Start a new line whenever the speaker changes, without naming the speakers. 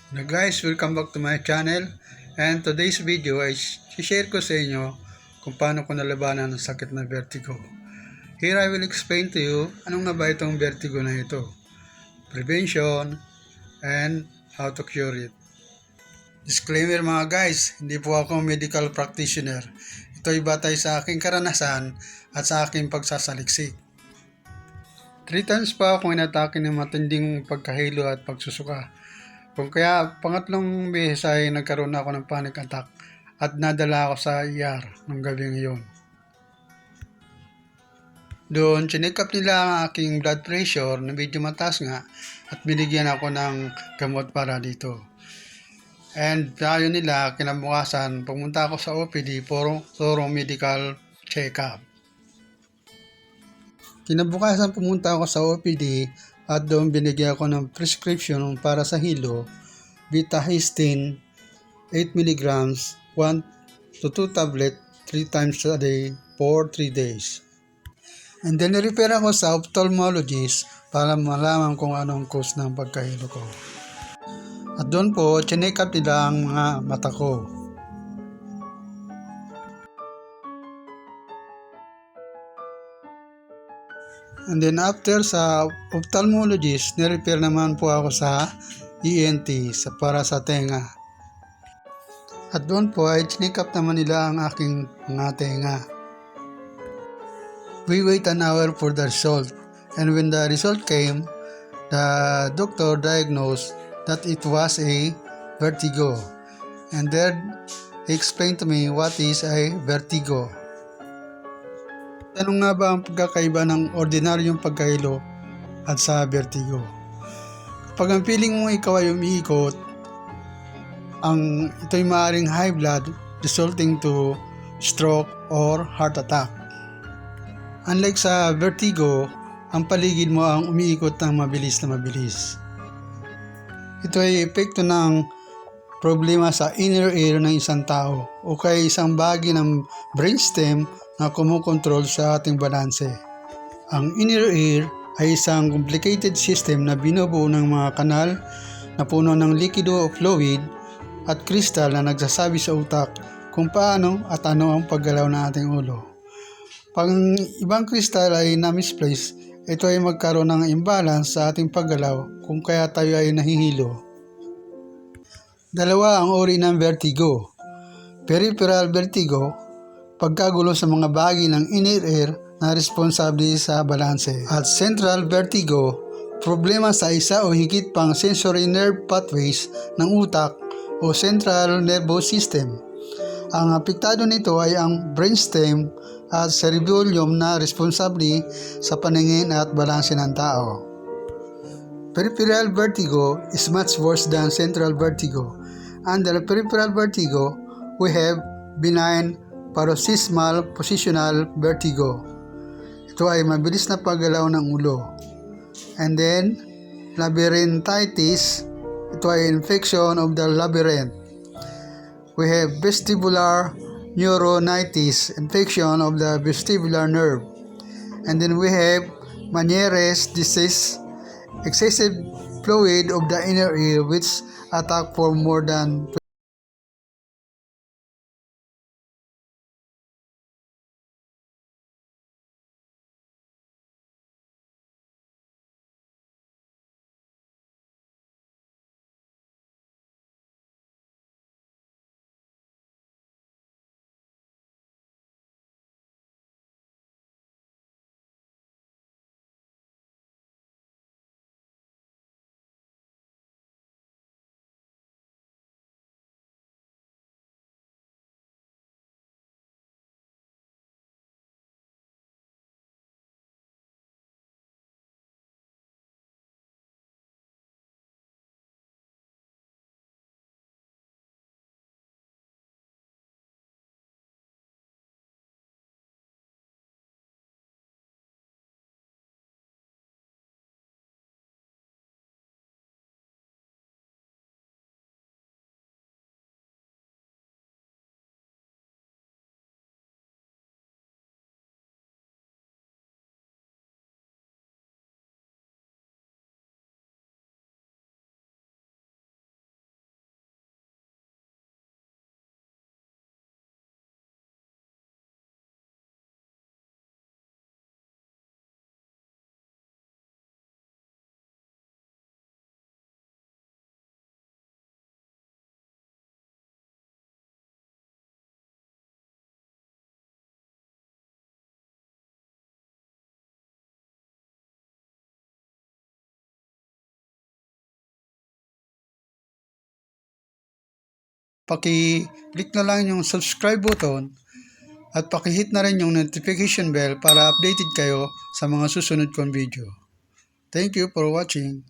Hello guys, welcome back to my channel. And today's video ay share ko sa inyo kung paano ko nalabanan ang sakit na vertigo. Here I will explain to you anong nga ba itong vertigo na ito, prevention, and how to cure it. Disclaimer mga guys, hindi po ako medical practitioner. Ito ay batay sa aking karanasan at sa aking pagsasaliksik. 3 times pa ako inatake ng matinding pagkahilo at pagsusuka. Kung kaya pangatlong beses ay nagkaroon ako ng panic attack at nadala ako sa ER nung gabing iyon. Doon, chinek up nila ang aking blood pressure na medyo mataas nga at binigyan ako ng gamot para dito. And tayo nila, kinabukasan, pumunta ako sa OPD for medical check-up. Kinabukasan pumunta ako sa OPD at doon binigyan ako ng prescription para sa hilo, Betahistine, 8 mg, 1 to 2 tablet 3 times a day for 3 days. And then nirefer ako sa ophthalmologist para malaman kung anong cause ng pagkahilo ko. At doon po, chinek up nila ang mga mata ko. And then after sa ophthalmologist, nirefer naman po ako sa ENT para sa tenga. At doon po ay chinek up naman nila ang aking mga tenga. We wait an hour for the result, and when the result came, the doctor diagnosed that it was a vertigo. And then he explained to me what is a vertigo. Ano nga ba ang pagkakaiba ng ordinaryong pagkahilo at sa vertigo? Kapag ang feeling mo ikaw ay umiikot, ito'y maaaring high blood resulting to stroke or heart attack. Unlike sa vertigo, ang paligid mo ang umiikot ng mabilis na mabilis. Ito ay epekto ng problema sa inner ear ng isang tao o kaya isang bahagi ng brainstem na kumukontrol sa ating balanse. Ang inner ear ay isang complicated system na binubuo ng mga kanal na puno ng likido o fluid at kristal na nagsasabi sa utak kung paano at ano ang paggalaw ng ating ulo. Pag ibang kristal ay na-misplace, ito ay magkaroon ng imbalance sa ating paggalaw kung kaya tayo ay nahihilo. Dalawa ang uri ng vertigo. Peripheral vertigo, pagkagulo sa mga bahagi ng inner ear na responsable sa balanse. At central vertigo, problema sa isa o higit pang sensory nerve pathways ng utak o central nervous system. Ang apektado nito ay ang brainstem at cerebellum na responsable sa paningin at balanse ng tao. Peripheral vertigo is much worse than central vertigo. Under peripheral vertigo, we have benign paroxysmal positional vertigo. Ito ay mabilis na paggalaw ng ulo. And then, labyrinthitis, ito ay infection of the labyrinth. We have vestibular neuronitis, infection of the vestibular nerve. And then we have Meniere's disease, excessive fluid of the inner ear which attack for more than paki-click na lang yung subscribe button at paki-hit na rin yung notification bell para updated kayo sa mga susunod kong video. Thank you for watching.